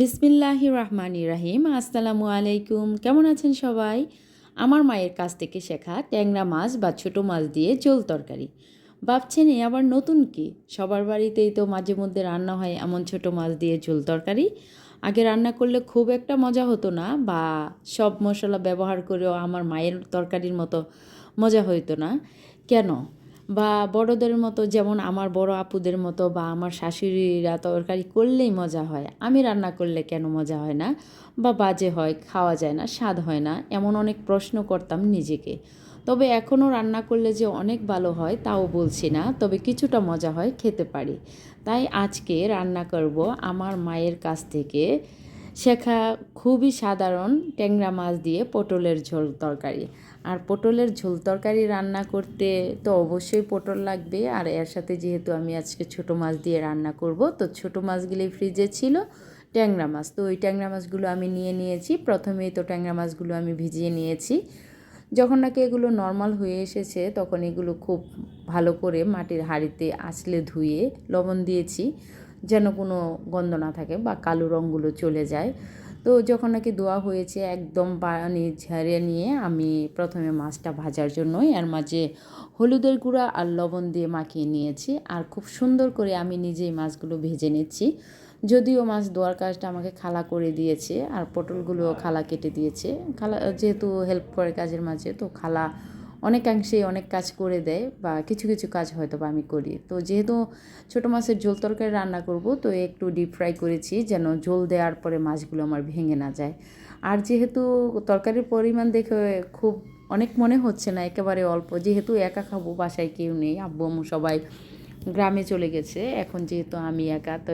বিসমিল্লাহির রহমানির রহিম। আসসালামু আলাইকুম। কেমন আছেন সবাই? আমার মায়ের কাছ থেকে শেখা ট্যাংরা মাছ বা ছোটো মাছ দিয়ে ঝোল তরকারি। ভাবছেন এ আবার নতুন কি? সবার বাড়িতেই তো মাঝে মধ্যে রান্না হয় এমন ছোটো মাছ দিয়ে ঝোল তরকারি। আগে রান্না করলে খুব একটা মজা হতো না, বা সব মশলা ব্যবহার করেও আমার মায়ের তরকারির মতো মজা হইতো না। কেন? বা বড়দের মতো, যেমন আমার বড় আপুদের মতো বা আমার শাশুড়িরা তরকারি করলেই মজা হয়, আমি রান্না করলে কেন মজা হয় না, বা বাজে হয়, খাওয়া যায় না, স্বাদ হয় না, এমন অনেক প্রশ্ন করতাম নিজেকে। তবে এখনও রান্না করলে যে অনেক ভালো হয় তাও বলছি না, তবে কিছুটা মজা হয়, খেতে পারি। তাই আজকে রান্না করব আমার মায়ের কাছ থেকে শেখা খুবই সাধারণ ট্যাংরা মাছ দিয়ে পটলের ঝোল তরকারি। আর পটলের ঝোল তরকারি রান্না করতে তো অবশ্যই পটল লাগবে, আর এর সাথে যেহেতু আমি আজকে ছোটো মাছ দিয়ে রান্না করব, তো ছোটো মাছগুলি ফ্রিজে ছিল, ট্যাংরা মাছ, তো ওই ট্যাংরা মাছগুলো আমি নিয়ে নিয়েছি। প্রথমেই তো ট্যাংরা মাছগুলো আমি ভিজিয়ে নিয়েছি। যখন নাকি এগুলো নর্মাল হয়ে এসেছে তখন এগুলো খুব ভালো করে মাটির হাঁড়িতে আঁচলে ধুয়ে লবণ দিয়েছি, যেন কোনো গন্ধ না থাকে বা কালো রঙগুলো চলে যায়। তো যখন নাকি ধোয়া হয়েছে একদম পানি ঝেড়ে নিয়ে আমি প্রথমে মাছটা ভাজার জন্য এর মাঝে হলুদের গুঁড়া আর লবণ দিয়ে মাখিয়ে নিয়েছি, আর খুব সুন্দর করে আমি নিজেই মাছগুলো ভেজে নিচ্ছি। যদিও মাছ ধোয়ার কাজটা আমাকে খালা করে দিয়েছে, আর পটলগুলোও খালা কেটে দিয়েছে। খালা যেহেতু হেল্প করে কাজের মাঝে, তো খালা অনেকাংশেই অনেক কাজ করে দেয়, বা কিছু কিছু কাজ হয়তো বা আমি করি। তো যেহেতু ছোটো মাছের ঝোল তরকারি রান্না করব, তো একটু ডিপ ফ্রাই করেছি যেন ঝোল দেওয়ার পরে মাছগুলো আমার ভেঙে না যায়। আর যেহেতু তরকারির পরিমাণ দেখে খুব অনেক মনে হচ্ছে না, একেবারে অল্প, যেহেতু একা খাবো, বাসায় কেউ নেই, আব্বু আম্মু সবাই গ্রামে চলে গেছে। এখন যেহেতু আমি একা, তো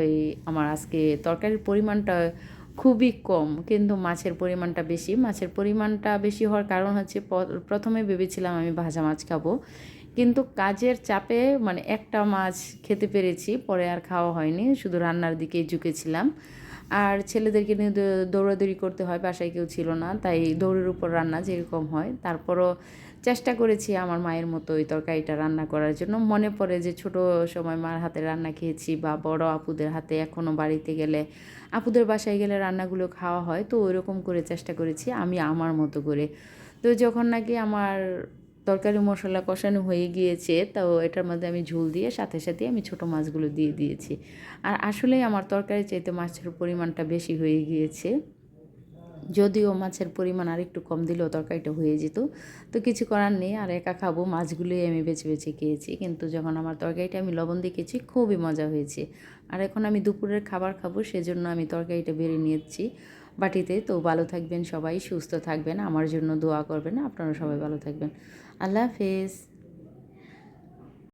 আমার আজকে তরকারির পরিমাণটা খুবই কম, কিন্তু মাছের পরিমাণটা বেশি। মাছের পরিমাণটা বেশি হওয়ার কারণ হচ্ছে প্রথমে ভেবেছিলাম আমি ভাজা মাছ খাবো, কিন্তু কাজের চাপে মানে একটা মাছ খেতে পেরেছি, পরে আর খাওয়া হয়নি, শুধু রান্নার দিকেই ঝুঁকেছিলাম। আর ছেলেদেরকে নিয়ে দৌড়াদৌড়ি করতে হয়, বাসায় কেউ ছিল না, তাই দৌড়ের উপর রান্না যেরকম হয়। তারপরও চেষ্টা করেছি আমার মায়ের মতো ওই তরকারিটা রান্না করার জন্য। মনে পড়ে যে ছোট সময় মার হাতে রান্না খেয়েছি, বা বড় আপুদের হাতে এখনও বাড়িতে গেলে, আপুদের বাসায় গেলে রান্নাগুলো খাওয়া হয়, তো ওইরকম করে চেষ্টা করেছি আমি আমার মতো করে। তো যখন নাকি আমার তরকারি মশলা কষানো হয়ে গিয়েছে, তো এটার মধ্যে আমি ঝোল দিয়ে সাথে সাথে আমি ছোটো মাছগুলো দিয়ে দিয়েছি। আর আসলেই আমার তরকারি চাইতে মাছের পরিমাণটা বেশি হয়ে গিয়েছে। যদিও মাছের পরিমাণ আর একটু কম দিলেও তরকারিটা হয়ে যেত, তো কিছু করার নেই, আর একা খাবো, মাছগুলোই আমি বেছে বেছে খেয়েছি। কিন্তু যখন আমার তরকারিটা আমি লবণ দিয়ে খেয়েছি, খুবই মজা হয়েছে। আর এখন আমি দুপুরের খাবার খাবো, সেজন্য আমি তরকারিটা বেড়ে নিয়েছি বাটিতে। তো ভালো থাকবেন সবাই, সুস্থ থাকবেন, আমার জন্য দোয়া করবেন, আপনারা সবাই ভালো থাকবেন। আল্লাহ হাফেজ।